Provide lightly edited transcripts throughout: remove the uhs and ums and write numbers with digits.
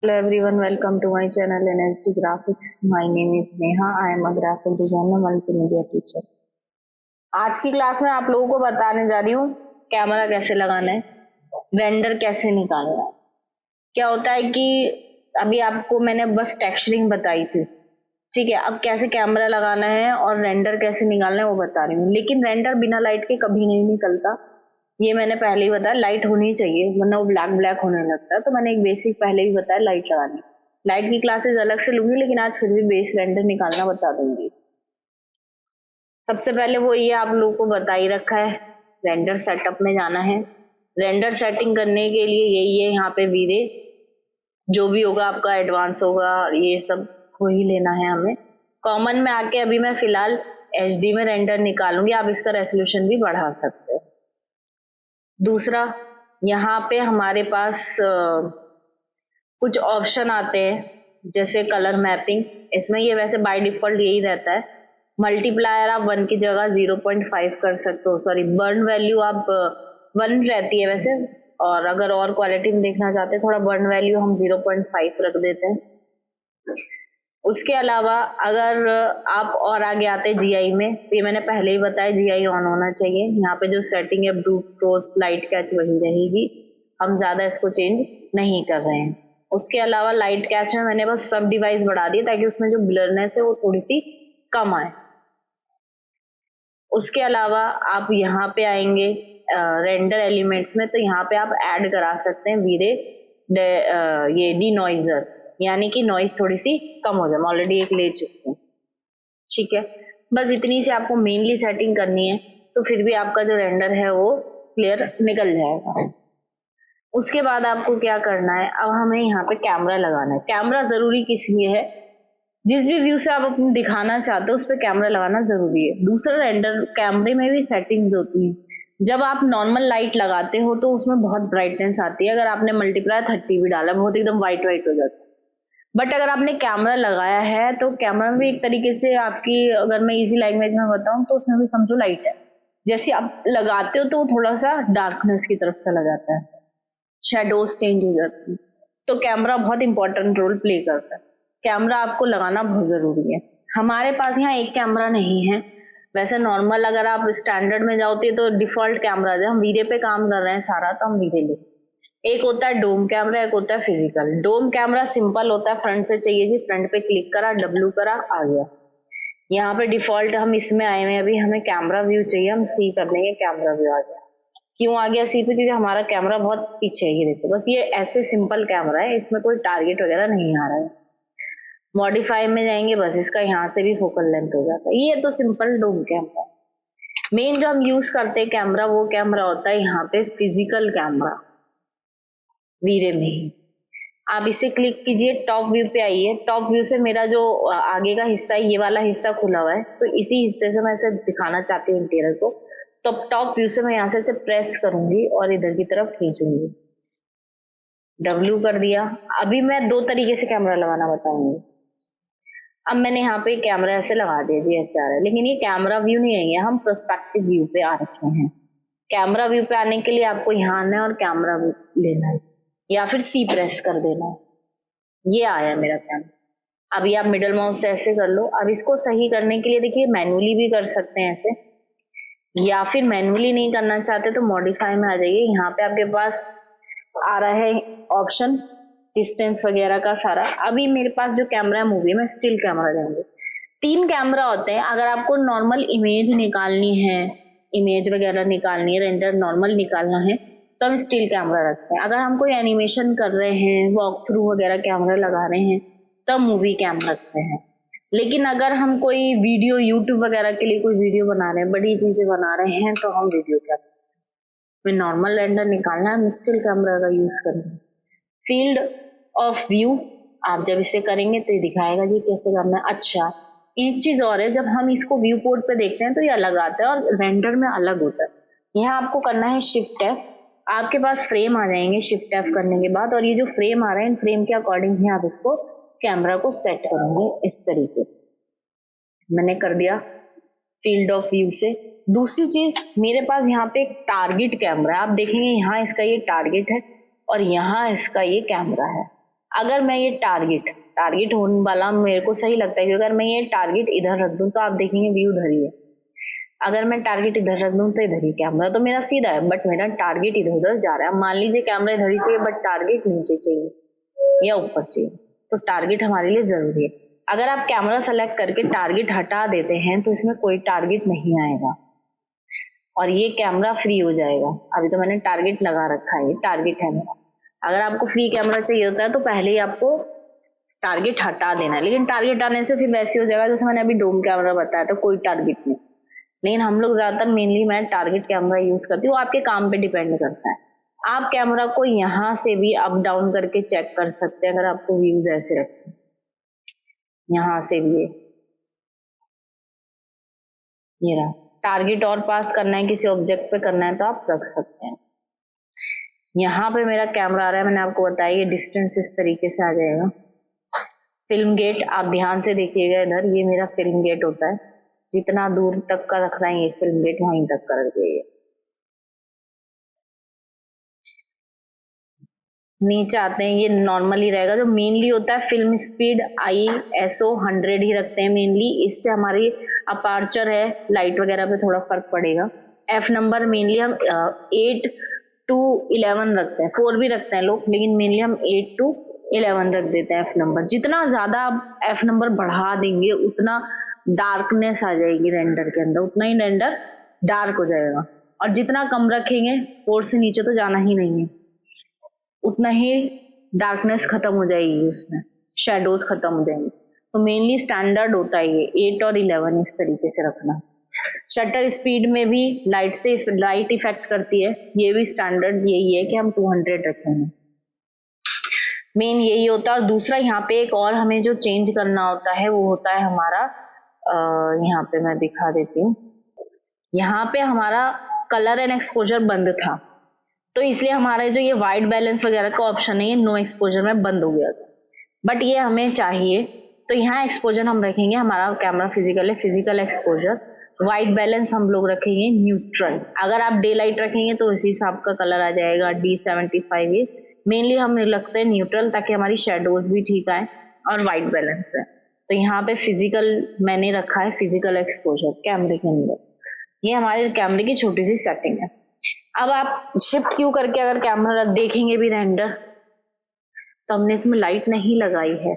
Hello everyone, welcome to my channel NSD Graphics. My name is Neha. I am a graphic designer, multimedia teacher. आज की class में आप लोगों को बताने जा रही हूँ कैमरा कैसे लगाना है, रेंडर कैसे निकालना है। क्या होता है कि अभी आपको मैंने बस टेक्सचरिंग बताई थी, ठीक है। अब कैसे कैमरा लगाना है और रेंडर कैसे निकालना है वो बता रही हूँ। लेकिन रेंडर बिना लाइट के कभी नहीं निकलता, ये मैंने पहले ही बताया। लाइट होनी चाहिए वरना वो ब्लैक ब्लैक होने लगता है। तो मैंने एक बेसिक पहले ही बताया लाइट लगानी। लाइट की क्लासेस अलग से लूंगी, लेकिन आज फिर भी बेस रेंडर निकालना बता दूंगी। सबसे पहले वो ये आप लोगों को बता ही रखा है, रेंडर सेटअप में जाना है। रेंडर सेटिंग करने के लिए यही है, यहाँ पे वीरे जो भी होगा आपका एडवांस होगा, ये सब वही लेना है हमें। कॉमन में आके अभी मैं फिलहाल HD में रेंडर निकालूंगी, आप इसका रेजोल्यूशन भी बढ़ा सकते हो। दूसरा, यहाँ पे हमारे पास कुछ ऑप्शन आते हैं जैसे कलर मैपिंग। इसमें ये वैसे बाय डिफॉल्ट यही रहता है। मल्टीप्लायर आप 1 की जगह 0.5 कर सकते हो, सॉरी बर्न वैल्यू आप 1 रहती है वैसे, और अगर और क्वालिटी में देखना चाहते हैं थोड़ा बर्न वैल्यू हम 0.5 रख देते हैं। उसके अलावा अगर आप और आगे आते GI में, तो ये मैंने पहले ही बताया GI ऑन होना चाहिए। यहाँ पे जो सेटिंग है ब्रूट फोर्स लाइट कैच वही रहेगी, हम ज्यादा इसको चेंज नहीं कर रहे हैं। उसके अलावा लाइट कैच में मैंने बस सब डिवाइस बढ़ा दिए ताकि उसमें जो ब्लरनेस है वो थोड़ी सी कम आए। उसके अलावा आप यहाँ पे आएंगे रेंडर एलिमेंट्स में, तो यहाँ पे आप ऐड करा सकते हैं वीरे ये डिनॉइजर, यानी कि नॉइज थोड़ी सी कम हो जाए। मैं ऑलरेडी एक ले चुकी हूँ, ठीक है। बस इतनी सी आपको मेनली सेटिंग करनी है, तो फिर भी आपका जो रेंडर है वो क्लियर निकल जाएगा। उसके बाद आपको क्या करना है, अब हमें यहाँ पे कैमरा लगाना है। कैमरा जरूरी किस लिए है, जिस भी व्यू से आप अपने दिखाना चाहते हो उस पर कैमरा लगाना जरूरी है। दूसरा, रेंडर कैमरे में भी सेटिंग्स होती हैं। जब आप नॉर्मल लाइट लगाते हो तो उसमें बहुत ब्राइटनेस आती है, अगर आपने मल्टीप्लाई 30 भी डाला बहुत एकदम व्हाइट व्हाइट हो जाता है। बट अगर आपने कैमरा लगाया है तो कैमरा में भी एक तरीके से आपकी, अगर मैं इजी लैंग्वेज में बताऊं तो उसमें भी समझो लाइट है। जैसे आप लगाते हो तो वो थोड़ा सा डार्कनेस की तरफ चला जाता है, शेडोज चेंज हो जाती है। तो कैमरा बहुत इंपॉर्टेंट रोल प्ले करता है। कैमरा आपको लगाना बहुत जरूरी है। हमारे पास यहाँ एक कैमरा नहीं है, वैसे नॉर्मल अगर आप स्टैंडर्ड में जाओगे तो डिफॉल्ट कैमरा है। हम वीडियो पे काम कर रहे हैं सारा, तो हम वीडियो ले। एक होता है डोम कैमरा, एक होता है फिजिकल। डोम कैमरा सिंपल होता है, फ्रंट से चाहिए जी, फ्रंट पे क्लिक करा, W करा, आ गया। यहाँ पे डिफॉल्ट हम इसमें आए हुए, अभी हमें कैमरा व्यू चाहिए, हम C कर लेंगे, कैमरा व्यू आ गया। क्यों आ गया C पे, क्योंकि हमारा कैमरा बहुत पीछे है। ये देखो, बस ये ऐसे सिंपल कैमरा है, इसमें कोई टारगेट वगैरह नहीं आ रहा है। मॉडिफाई में जाएंगे, बस इसका यहाँ से भी फोकल लेंथ हो जाता है। ये तो सिंपल डोम कैमरा। मेन जो हम यूज करते हैं कैमरा, वो कैमरा होता है यहाँ पे फिजिकल कैमरा, वीरे में ही। आप इसे क्लिक कीजिए, टॉप व्यू पे आइए। टॉप व्यू से मेरा जो आगे का हिस्सा है, ये वाला हिस्सा खुला हुआ है, तो इसी हिस्से से मैं इसे दिखाना चाहती हूँ इंटीरियर को। तो टॉप व्यू से मैं यहाँ से इसे प्रेस करूंगी और इधर की तरफ खींचूंगी, W कर दिया। अभी मैं 2 तरीके से कैमरा लगाना बताऊंगी। अब मैंने यहाँ पे कैमरा ऐसे लगा दिया जी, ऐसे आ रहा है, लेकिन ये कैमरा व्यू नहीं है, हम पर्सपेक्टिव व्यू पे आ रखे हैं। कैमरा व्यू पे आने के लिए आपको यहाँ आना है और कैमरा व्यू लेना है, या फिर C प्रेस कर देना है। ये आया मेरा कैमरा। अभी आप मिडल माउस से ऐसे कर लो। अब इसको सही करने के लिए देखिए मैन्युअली भी कर सकते हैं ऐसे, या फिर मैन्युअली नहीं करना चाहते तो मॉडिफाई में आ जाइए। यहाँ पे आपके पास आ रहा है ऑप्शन डिस्टेंस वगैरह का सारा। अभी मेरे पास जो कैमरा है मूवी में स्टिल कैमरा लेंगे। 3 कैमरा होते हैं। अगर आपको नॉर्मल इमेज निकालनी है, इमेज वगैरह निकालनी है, रेंडर नॉर्मल निकालना है, तो हम स्टिल कैमरा रखते हैं। अगर हम कोई एनिमेशन कर रहे हैं, वॉक थ्रू वगैरह कैमरा लगा रहे हैं, तो मूवी कैमरा रखते हैं। लेकिन अगर हम कोई वीडियो यूट्यूब वगैरह के लिए कोई वीडियो बना रहे हैं, बड़ी चीजें बना रहे हैं, तो हम वीडियो कैमरा में नॉर्मल रेंडर निकालना है, हम स्टिल कैमरा का यूज करेंगे। फील्ड ऑफ व्यू आप जब इसे करेंगे तो ये दिखाएगा जी कैसे करना है। अच्छा, एक चीज और है, जब हम इसको व्यू पोर्ट पे देखते हैं तो ये अलग आता है और रेंडर में अलग होता है। यहाँ आपको करना है Shift F, आपके पास फ्रेम आ जाएंगे Shift F करने के बाद, और ये जो फ्रेम आ रहे हैं, फ्रेम के अकॉर्डिंग ही आप इसको कैमरा को सेट करेंगे इस तरीके से। मैंने कर दिया फील्ड ऑफ व्यू से। दूसरी चीज, मेरे पास यहाँ पे एक टारगेट कैमरा है, आप देखेंगे यहाँ इसका ये टारगेट है और यहाँ इसका ये कैमरा है। अगर मैं ये टारगेट होने वाला मेरे को सही लगता है, क्योंकि अगर मैं ये टारगेट इधर रख दूं तो आप देखेंगे व्यू उधर ही है। अगर मैं टारगेट इधर रख दूं तो इधर ही, कैमरा तो मेरा सीधा है बट मेरा टारगेट इधर उधर जा रहा है। मान लीजिए कैमरा इधर ही चाहिए बट टारगेट नीचे चाहिए या ऊपर चाहिए, तो टारगेट हमारे लिए जरूरी है। अगर आप कैमरा सेलेक्ट करके टारगेट हटा देते हैं तो इसमें कोई टारगेट नहीं आएगा और ये कैमरा फ्री हो जाएगा। अभी तो मैंने टारगेट लगा रखा है, ये टारगेट है मेरा। अगर आपको फ्री कैमरा चाहिए होता है तो पहले ही आपको टारगेट हटा देना है, लेकिन टारगेट आने से फिर वैसे हो जाएगा जैसे मैंने अभी डोम कैमरा बताया था, कोई टारगेट नहीं। लेकिन हम लोग ज्यादातर मेनली मैं टारगेट कैमरा यूज करती हूँ, आपके काम पे डिपेंड करता है। आप कैमरा को यहाँ से भी अप डाउन करके चेक कर सकते हैं अगर आपको व्यूज ऐसे रखते हैं, यहाँ से भी ये रहा। टारगेट और पास करना है, किसी ऑब्जेक्ट पे करना है तो आप रख सकते हैं। यहाँ पे मेरा कैमरा आ रहा है, मैंने आपको बताया ये डिस्टेंस इस तरीके से आ जाएगा। फिल्म गेट आप ध्यान से देखिएगा, इधर ये मेरा फिल्म गेट होता है, जितना दूर तक का रखना है ये फिल्म गेट वहीं तक कर दिए। नीचे आते हैं, ये नॉर्मली रहेगा। जो मेनली होता है फिल्म स्पीड ISO 100 ही रखते हैं मेनली, इससे हमारी अपार्चर है लाइट वगैरह पे थोड़ा फर्क पड़ेगा। F नंबर मेनली हम 8 to 11 रखते हैं, 4 भी रखते हैं लोग, लेकिन मेनली हम 8 to 11 रख देते हैं F नंबर। जितना ज्यादा आप F नंबर बढ़ा देंगे उतना डार्कनेस आ जाएगी रेंडर के अंदर, उतना ही रेंडर डार्क हो जाएगा। और जितना कम रखेंगे, 4 से नीचे तो जाना ही नहीं है, उतना ही डार्कनेस खत्म हो जाएगी, उसमें शेडोज खत्म हो जाएंगे। तो मेनली स्टैंडर्ड होता है ये 8 और 11 इस तरीके से रखना। शटर स्पीड में भी लाइट इफेक्ट करती है, ये भी स्टैंडर्ड यही है कि हम 200 रखेंगे, मेन यही होता है। और दूसरा यहाँ पे एक और हमें जो चेंज करना होता है वो होता है हमारा, यहाँ पे मैं दिखा देती हूँ, यहाँ पे हमारा कलर एंड एक्सपोजर बंद था, तो इसलिए हमारा जो ये वाइट बैलेंस वगैरह का ऑप्शन है ये नो एक्सपोजर में बंद हो गया था, बट ये हमें चाहिए। तो यहाँ एक्सपोजर हम रखेंगे, हमारा कैमरा फिजिकल है, फिजिकल एक्सपोजर। वाइट बैलेंस हम लोग रखेंगे न्यूट्रल। अगर आप डे लाइट रखेंगे तो इसी हिसाब का कलर आ जाएगा D75। ये मेनली हम रखते हैं न्यूट्रल ताकि हमारी शेडोज भी ठीक आए और वाइट बैलेंस है। तो यहाँ पे फिजिकल मैंने रखा है, फिजिकल एक्सपोजर कैमरे के अंदर। ये हमारे कैमरे की छोटी सी सेटिंग है। अब आप शिफ्ट क्यू करके अगर कैमरा देखेंगे भी रेंडर, तो हमने इसमें लाइट नहीं लगाई है,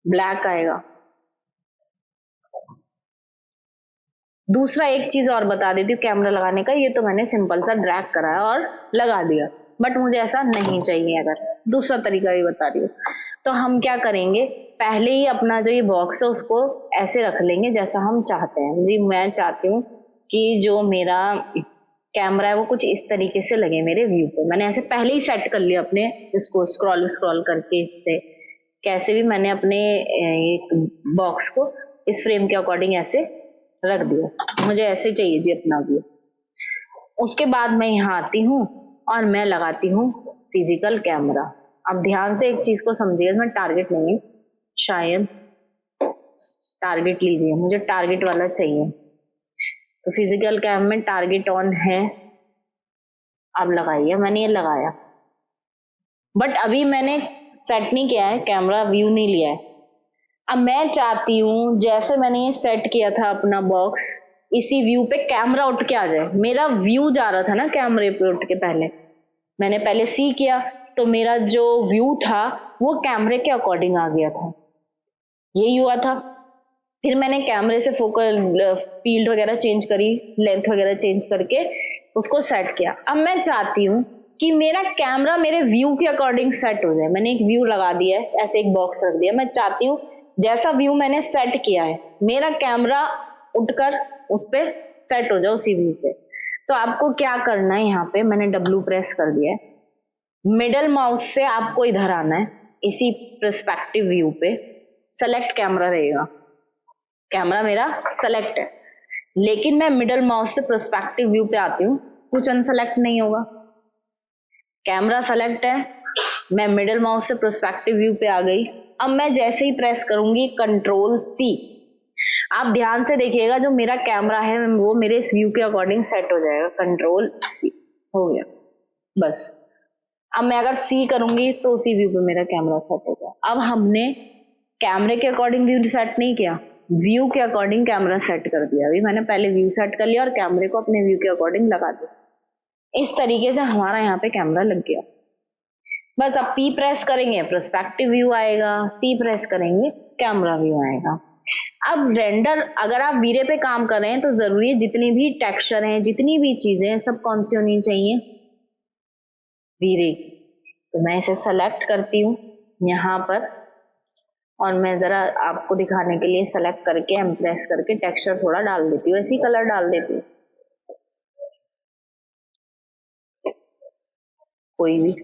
ब्लैक आएगा। दूसरा एक चीज और बता देती हूँ कैमरा लगाने का, ये तो मैंने सिंपल सा ड्रैग करा है और लगा दिया, बट मुझे ऐसा नहीं चाहिए। अगर दूसरा तरीका भी बता रही हूँ, तो हम क्या करेंगे, पहले ही अपना जो ये बॉक्स है उसको ऐसे रख लेंगे जैसा हम चाहते हैं। मैं चाहती हूँ कि जो मेरा कैमरा है वो कुछ इस तरीके से लगे मेरे व्यू पे। मैंने ऐसे पहले ही सेट कर लिया अपने इसको, स्क्रॉल करके इससे कैसे भी मैंने अपने एक बॉक्स को इस फ्रेम के अकॉर्डिंग ऐसे रख दिया, मुझे ऐसे चाहिए जी अपना व्यू। उसके बाद मैं यहाँ आती हूँ और मैं लगाती हूँ फिजिकल कैमरा। अब ध्यान से एक चीज को समझिए, इसमें टारगेट नहीं है, शायद टारगेट लीजिए, मुझे टारगेट वाला चाहिए। तो फिजिकल कैम में टारगेट ऑन है, अब लगाइए। मैंने ये लगाया, बट अभी मैंने सेट नहीं किया है, कैमरा व्यू नहीं लिया है। अब मैं चाहती हूँ जैसे मैंने ये सेट किया था अपना बॉक्स, इसी व्यू पे कैमरा उठ के आ जाए। मेरा व्यू जा रहा था ना कैमरे पे उठ के, पहले मैंने पहले सी किया तो मेरा जो व्यू था वो कैमरे के अकॉर्डिंग आ गया था, यही हुआ था। फिर मैंने कैमरे से फोकल फील्ड वगैरह चेंज करी, लेंथ वगैरह चेंज करके उसको सेट किया। अब मैं चाहती हूँ कि मेरा कैमरा मेरे व्यू के अकॉर्डिंग सेट हो जाए। मैंने एक व्यू लगा दिया है, ऐसे एक बॉक्स रख दिया, मैं चाहती हूँ जैसा व्यू मैंने सेट किया है मेरा कैमरा उठकर उस पर सेट हो जाए उसी व्यू पे। तो आपको क्या करना है, यहाँ पे मैंने W प्रेस कर दिया है, मिडल माउस से आपको इधर आना है, इसी पर्सपेक्टिव व्यू पे सेलेक्ट कैमरा रहेगा। कैमरा मेरा सेलेक्ट है, लेकिन मैं मिडल माउस से पर्सपेक्टिव व्यू पे आती हूँ, कुछ अनसेलेक्ट नहीं होगा। कैमरा सेलेक्ट है, मैं मिडल माउस से पर्सपेक्टिव व्यू पे आ गई। अब मैं जैसे ही प्रेस करूंगी Ctrl+C, आप ध्यान से देखिएगा जो मेरा कैमरा है वो मेरे इस व्यू के अकॉर्डिंग सेट हो जाएगा। Ctrl+C हो गया, बस। अब मैं अगर सी करूंगी तो उसी व्यू पे मेरा कैमरा सेट होगा। अब हमने कैमरे के अकॉर्डिंग व्यू सेट नहीं किया, व्यू के अकॉर्डिंग कैमरा सेट कर दिया। अभी मैंने पहले व्यू सेट कर लिया और कैमरे को अपने व्यू के अकॉर्डिंग लगा दिया। इस तरीके से हमारा यहाँ पे कैमरा लग गया। बस अब पी प्रेस करेंगे पर्सपेक्टिव व्यू आएगा, सी प्रेस करेंगे कैमरा व्यू आएगा। अब रेंडर अगर आप वीरे पे काम कर रहे हैं तो जरूरी है जितनी भी टेक्सचर हैं, जितनी भी चीजें हैं, सब कौन सी होनी चाहिए, वीरे। तो मैं इसे सेलेक्ट करती हूँ यहाँ पर और मैं जरा आपको दिखाने के लिए सेलेक्ट करके एम्प्रेस करके टेक्सचर थोड़ा डाल देती हूँ, ऐसी कलर डाल देती हूँ कोई भी।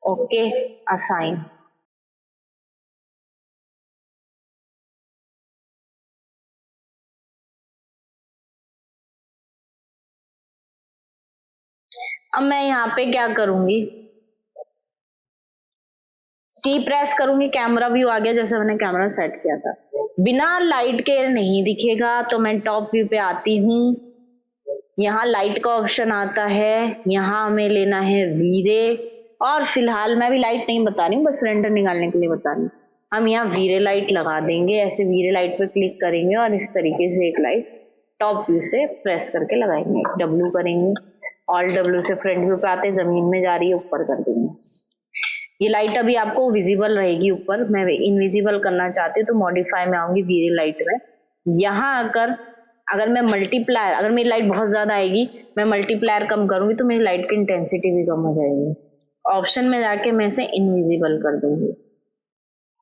Okay, assign. अब मैं यहाँ पे क्या करूंगी, सी प्रेस करूंगी, कैमरा व्यू आ गया जैसे मैंने कैमरा सेट किया था। बिना लाइट के नहीं दिखेगा तो मैं टॉप व्यू पे आती हूँ, यहाँ लाइट का ऑप्शन आता है, यहाँ हमें लेना है वीरे। और फिलहाल मैं भी लाइट नहीं बता रही हूँ, बस रेंडर निकालने के लिए बता रही हूँ। हम यहाँ वीरे लाइट लगा देंगे, ऐसे वीरे लाइट पे क्लिक करेंगे और इस तरीके से एक लाइट टॉप व्यू से प्रेस करके लगाएंगे। डब्ल्यू करेंगे, ऑल डब्ल्यू से फ्रंट व्यू पे आते, जमीन में जा रही है ऊपर कर देंगे। ये लाइट अभी आपको विजिबल रहेगी ऊपर, मैं इनविजिबल करना चाहती हूँ तो मॉडिफाई में आऊंगी वीरे लाइट में। यहाँ आकर अगर मैं मल्टीप्लायर, अगर मेरी लाइट बहुत ज्यादा आएगी, मैं मल्टीप्लायर कम करूंगी तो मेरी लाइट की इंटेंसिटी भी कम हो जाएगी। ऑप्शन में जाके मैं इसे इनविजिबल कर दूंगी।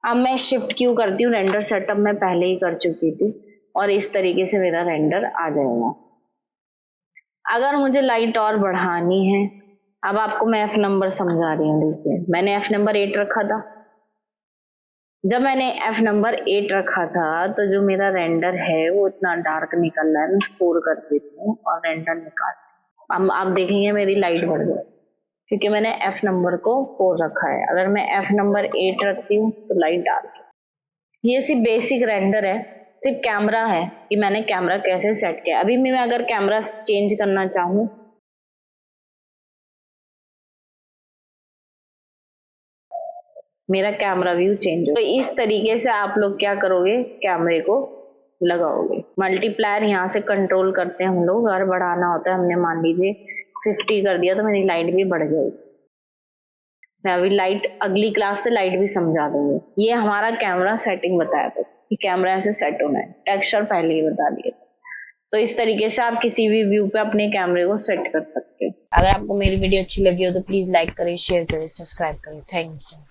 अब मैं शिफ्ट क्यू करती हूँ, रेंडर सेटअप मैं पहले ही कर चुकी थी और इस तरीके से मेरा रेंडर आ जाएगा। अगर मुझे लाइट और बढ़ानी है, अब आपको मैं एफ नंबर समझा रही हूँ। देखिए मैंने एफ नंबर 8 रखा था, जब मैंने एफ नंबर 8 रखा था तो जो मेरा रेंडर है वो इतना डार्क निकल रहा है, मैं 4 कर देती हूँ और रेंडर निकाल। अब आप देखेंगे मेरी लाइट बढ़ गई क्योंकि मैंने एफ नंबर को 4 रखा है। अगर मैं एफ नंबर 8 रखती हूँ तो लाइट डार्क। ये सिर्फ बेसिक रेंडर है, सिर्फ कैमरा है कि मैंने कैमरा कैसे सेट किया। अभी मैं अगर कैमरा चेंज करना चाहूँ, मेरा कैमरा व्यू चेंज हो। तो इस तरीके से आप लोग क्या करोगे, कैमरे को लगाओगे। मल्टीप्लायर यहाँ से कंट्रोल करते हैं हम लोग, अगर बढ़ाना होता है, हमने मान लीजिए 50 कर दिया तो मेरी लाइट भी बढ़ गई। मैं अभी लाइट अगली क्लास से लाइट भी समझा दूंगी। ये हमारा कैमरा सेटिंग बताया था कि कैमरा ऐसे सेट होना है, टेक्सचर पहले ही बता दिए। तो इस तरीके से आप किसी भी व्यू पे अपने कैमरे को सेट कर सकते हैं। अगर आपको मेरी वीडियो अच्छी लगी हो तो प्लीज लाइक करें, शेयर करें, सब्सक्राइब करें। Thank you.